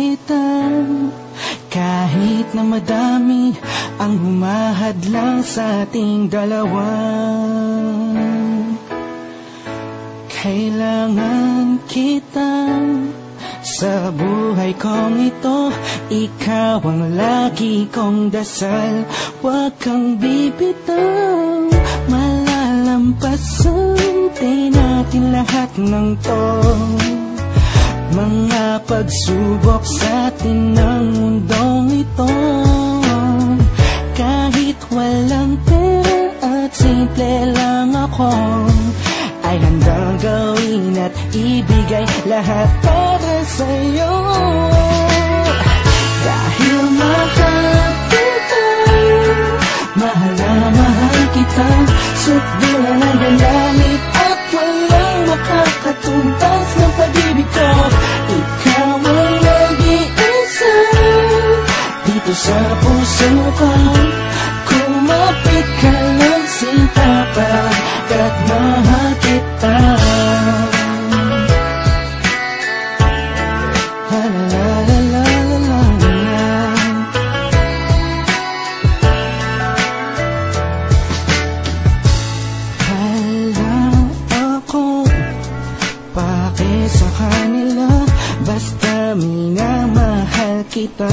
kita. Kahit na madami ang humahadlang sa ating dalawa, kailangan kita sa buhay kong ito. Ikaw ang lagi kong dasal, huwag kang bibitaw. Malalampasan din natin lahat ng to, mga pagsubok sa atin ng mundong ito. Kahit walang pera at simple lang ako, ay handang gawin at ibigay lahat para sa'yo. Dahil mahal kita, mahal na mahal kita, sukdulan ang galamit at walang makakatumbas ng pag-ibig ko. Ikaw ang nag-iisa dito sa puso ko. Kumapit ka lang sinta, pagkat mahal kita. La la la la la la. Hala ako pake sa kanila, basta minamahal kita.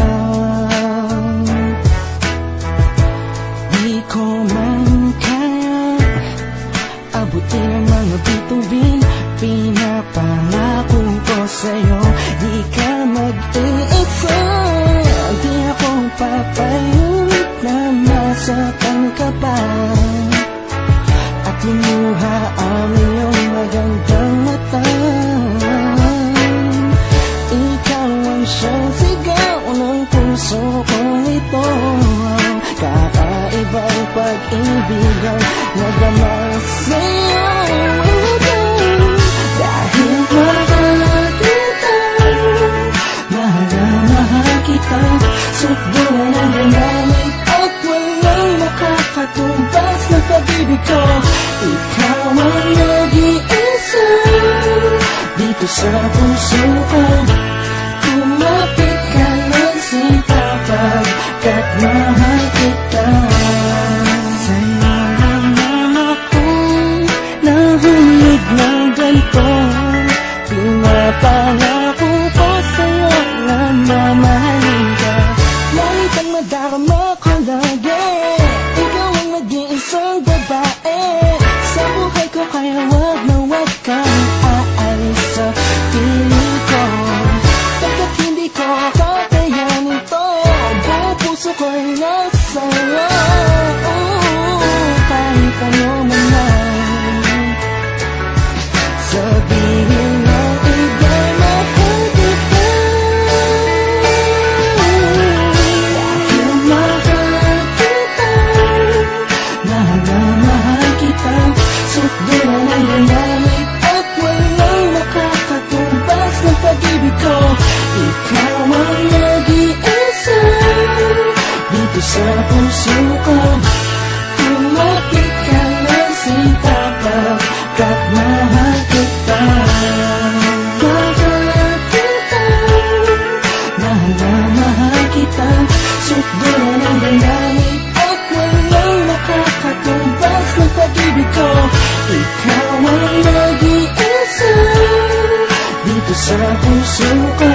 Di ko man kaya abutin ang mga bituin, pinapangako ko sa'yo, di ka mag-iisa. Di ako papayag na masaktan ka pa at lumuha ang iyong magandang mata. Ikaw ang siyang sigaw ng puso kong ito, kakaibang pag-ibig ang nagama sa'yo. Dahil mahal kita, mahal na mahal kita, sukdulan ang galamit at walang makakatumbas ng pag-ibig ko. Ikaw ang nag-iisa dito sa puso ko. Kumapit ka ng sinta, pagkat mahal kita. Sa'yo lang naman akong nahulog ng ganito, pinapangako ko sa'yo na mamahalin ka. Langit ang madarama ko lagi, ikaw ang nag-iisang babae sa buhay ko, kaya wag na wag kang aalis sa piling ko. Pagkat hindi ko kakayanin to, buong puso ko'y nasa'yo. Kahit ano man lang sabihin ng iba'y mahal kita. Dahil mahal kita, mahal na mahal kita, sukdulan ang galamit at walang makakatumbas ng pag-ibig ko. Ikaw ang nag-iisa dito sa puso ko. Kumapit ka lang sinta, pagkat mahal kita. Mahal kita, mahal na mahal kita, sukdulan ang galamit at walang makakatumbas ng pag-ibig ko. Ikaw ang nag-iisa dito sa puso ko.